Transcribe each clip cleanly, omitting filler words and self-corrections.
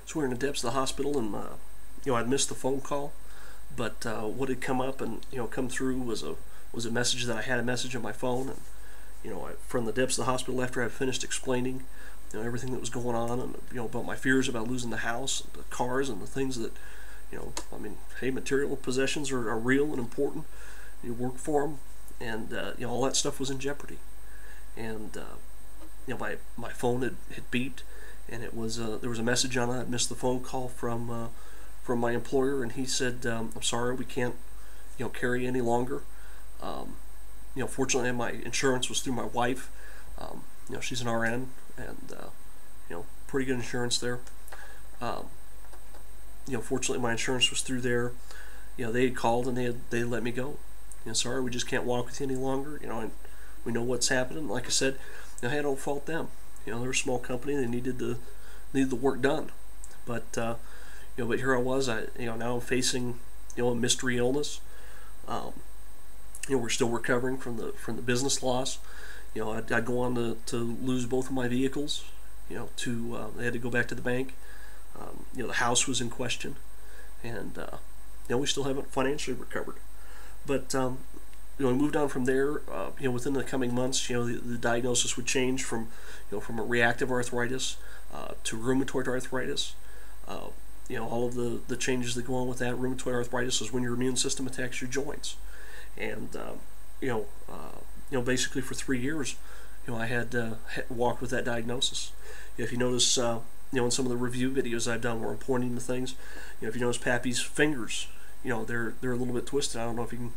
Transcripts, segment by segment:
So we were in the depths of the hospital, and I'd missed the phone call, but what had come up and come through was a message that I had a message on my phone, and from the depths of the hospital, after I finished explaining everything that was going on, and about my fears about losing the house, the cars, and the things that hey, material possessions are real and important. You work for them, and all that stuff was in jeopardy. And my phone had beeped, and it was there was a message on it. I missed the phone call from my employer, and he said, "I'm sorry, we can't carry any longer." Fortunately, my insurance was through my wife. She's an RN, and pretty good insurance there. Fortunately, my insurance was through there. They had called, and they let me go. Sorry, we just can't walk with you any longer. And we know what's happening. Like I said, I don't fault them. They're a small company. They needed the work done. But but here I was. Now I'm facing a mystery illness. We're still recovering from the business loss. I'd go on to lose both of my vehicles. I had to go back to the bank. The house was in question, and we still haven't financially recovered. But we moved on from there. Within the coming months, the diagnosis would change from from a reactive arthritis to rheumatoid arthritis. All of the changes that go on with that. Rheumatoid arthritis is when your immune system attacks your joints, and basically for 3 years, I had walked with that diagnosis. If you notice, in some of the review videos I've done where I'm pointing to things, if you notice Pappy's fingers, they're a little bit twisted. I don't know if you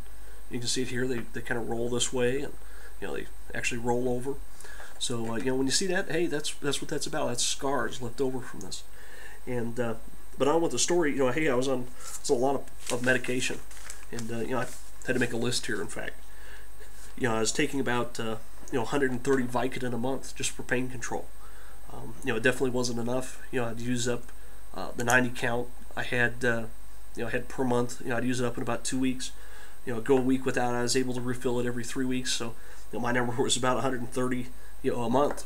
can see it here. They kind of roll this way, and they actually roll over. So when you see that, hey, that's what that's about. That's scars left over from this. And but on with the story, hey, I was on a lot of medication, and I had to make a list here. In fact, I was taking about 130 Vicodin a month just for pain control. It definitely wasn't enough. I'd use up the 90 count I had had per month. I'd use it up in about 2 weeks. Go a week without. I was able to refill it every 3 weeks. So my number was about 130 a month.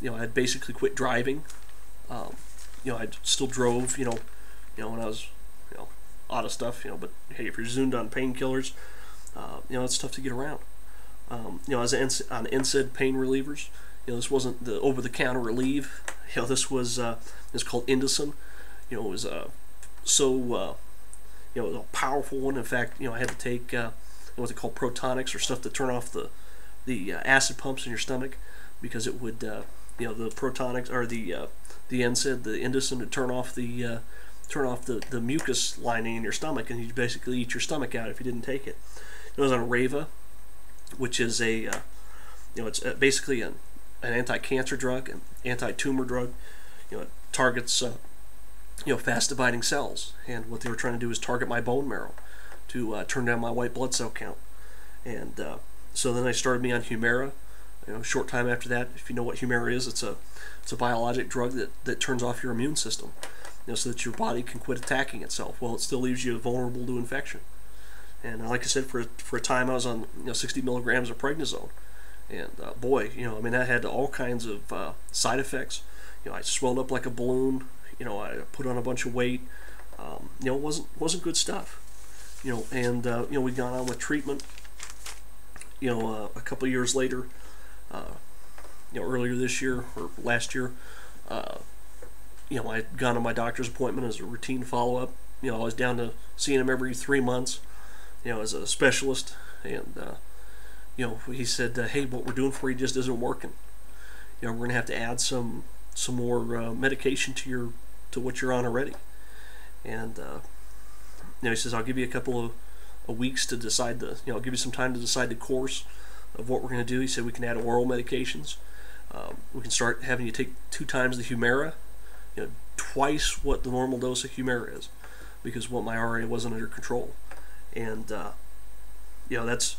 I'd basically quit driving. I still drove. When I was out of stuff. But hey, if you're zoomed on painkillers, it's tough to get around. I was on NSAID pain relievers. This wasn't the over-the-counter relief. This was it's called Indocin. It was a powerful one. In fact, I had to take what they call protonics, or stuff to turn off the acid pumps in your stomach, because it would the protonics, or the NSAID, the Indocin, would turn off the mucus lining in your stomach, and you'd basically eat your stomach out if you didn't take it. It was on Reva, which is it's basically an anti-cancer drug, an anti-tumor drug. It targets fast-dividing cells, and what they were trying to do is target my bone marrow to turn down my white blood cell count. And so then they started me on Humira. A short time after that, if you know what Humira is, it's a biologic drug that turns off your immune system, so that your body can quit attacking itself. Well, it still leaves you vulnerable to infection. And like I said, for a time I was on 60 milligrams of prednisone. And boy, that had all kinds of side effects. I swelled up like a balloon. I put on a bunch of weight. It wasn't good stuff. And we got on with treatment. A couple of years later, earlier this year or last year, I had gone to my doctor's appointment as a routine follow-up. I was down to seeing him every 3 months, as a specialist. And he said, hey, what we're doing for you just isn't working. We're going to have to add some more medication to what you're on already. And he says, I'll give you a couple of weeks to decide I'll give you some time to decide the course of what we're going to do. He said we can add oral medications. We can start having you take 2 times the Humira, twice what the normal dose of Humira is, because my RA wasn't under control. And that's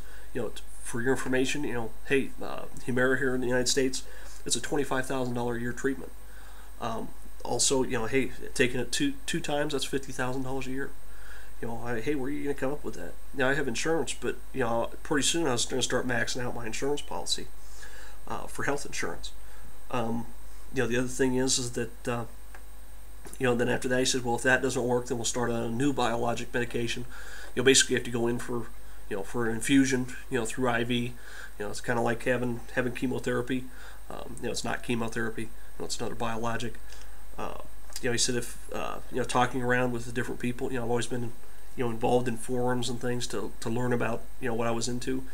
for your information, hey, Humira here in the United States, it's a $25,000 a year treatment. Also, hey, taking it two times, that's $50,000 a year. Hey, where are you going to come up with that? Now, I have insurance, but pretty soon I was going to start maxing out my insurance policy for health insurance. The other thing is that Then after that he said, well, if that doesn't work, then we'll start on a new biologic medication. Basically you have to go in for, for an infusion, through IV. It's kind of like having chemotherapy. It's not chemotherapy. It's another biologic. He said if, talking around with the different people, I've always been, involved in forums and things to learn about, what I was into.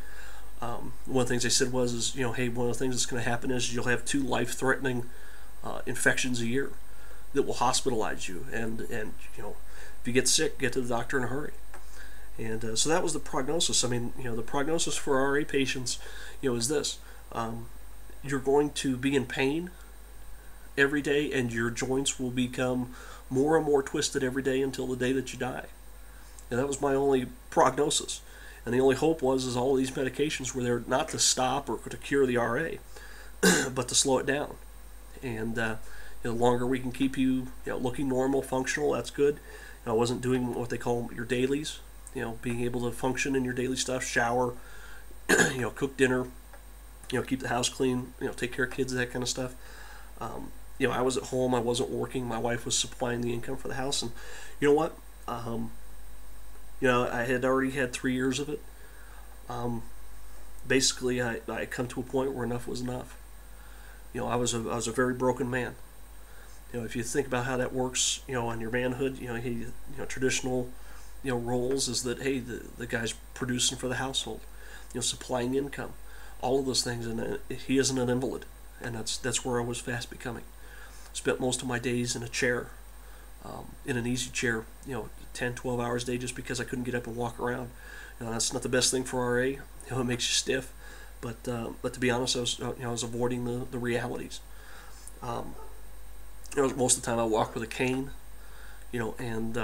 One of the things they said was, hey, one of the things that's going to happen is you'll have 2 life-threatening infections a year that will hospitalize you, and if you get sick, get to the doctor in a hurry. And so that was the prognosis. I mean, the prognosis for RA patients, is this: you're going to be in pain every day, and your joints will become more and more twisted every day until the day that you die. And that was my only prognosis. And the only hope was all these medications were there not to stop or to cure the RA, but to slow it down. And the longer we can keep you, looking normal, functional, that's good. I wasn't doing what they call your dailies. Being able to function in your daily stuff, shower, cook dinner, keep the house clean, take care of kids, that kind of stuff. I was at home, I wasn't working, my wife was supplying the income for the house, and you know what? I had already had 3 years of it. Basically, I come to a point where enough was enough. I was a very broken man. If you think about how that works, on your manhood, traditional, roles is that, hey, the guy's producing for the household, supplying income, all of those things, and he isn't an invalid, and that's where I was fast becoming. Spent most of my days in a chair, in an easy chair, 10, 12 hours a day, just because I couldn't get up and walk around. That's not the best thing for RA. It makes you stiff, but to be honest, I was avoiding the realities. Most of the time I walk with a cane, and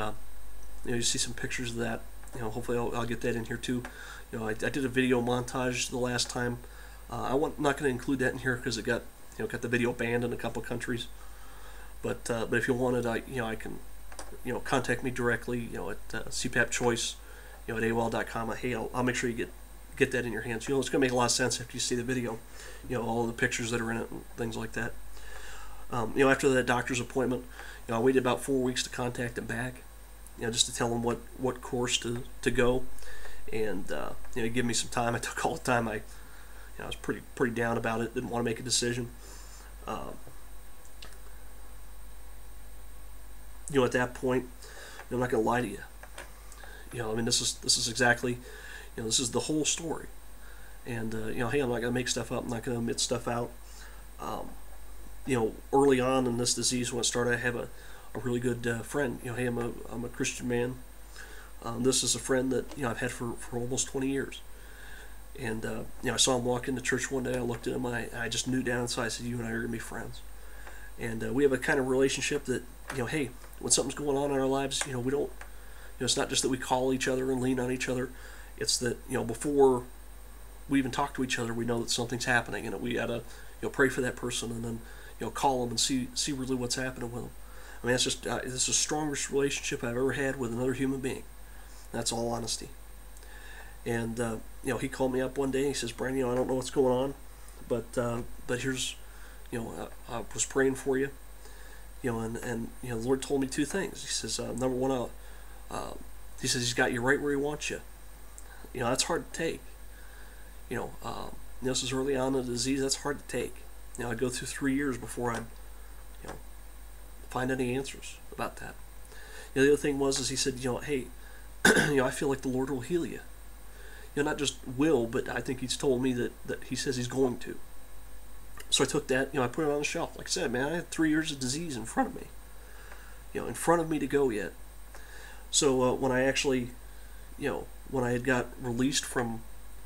you see some pictures of that. Hopefully I'll get that in here too. I did a video montage the last time. I'm not going to include that in here because it got the video banned in a couple countries. But if you want it, I can contact me directly at CPAP Choice at AOL.com. Hey, I'll make sure you get that in your hands. It's going to make a lot of sense after you see the video. All of the pictures that are in it and things like that. After that doctor's appointment, I waited about 4 weeks to contact him back. Just to tell him what course to go, and give me some time. I took all the time. I was pretty down about it. Didn't want to make a decision. At that point, I'm not going to lie to you. I mean, this is exactly, this is the whole story. And hey, I'm not going to make stuff up. I'm not going to omit stuff out. Early on in this disease, when it started, I have a really good friend. Hey, I'm a Christian man. This is a friend that I've had for almost 20 years. And I saw him walk into church one day. I looked at him. I just knew down inside. I said, "You and I are gonna be friends." And we have a kind of relationship that hey, when something's going on in our lives, we don't. It's not just that we call each other and lean on each other. It's that before we even talk to each other, we know that something's happening, and that we gotta pray for that person, and then call them and see really what's happening with them. I mean, that's just this is the strongest relationship I've ever had with another human being. That's all honesty. And he called me up one day. And he says, "Brian, I don't know what's going on, but here's, I was praying for you, and the Lord told me 2 things. He says, number one, he says He's got you right where He wants you. That's hard to take. This is early on in the disease. That's hard to take. I'd go through 3 years before I'd, find any answers about that. The other thing was, he said, hey, I feel like the Lord will heal you. Not just will, but I think He's told me that He says He's going to. So I took that, I put it on the shelf. Like I said, man, I had 3 years of disease in front of me. In front of me to go yet. So when I actually, when I had got released from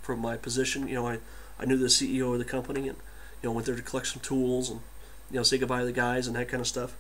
my position, I knew the CEO of the company, and went there to collect some tools and say goodbye to the guys and that kind of stuff.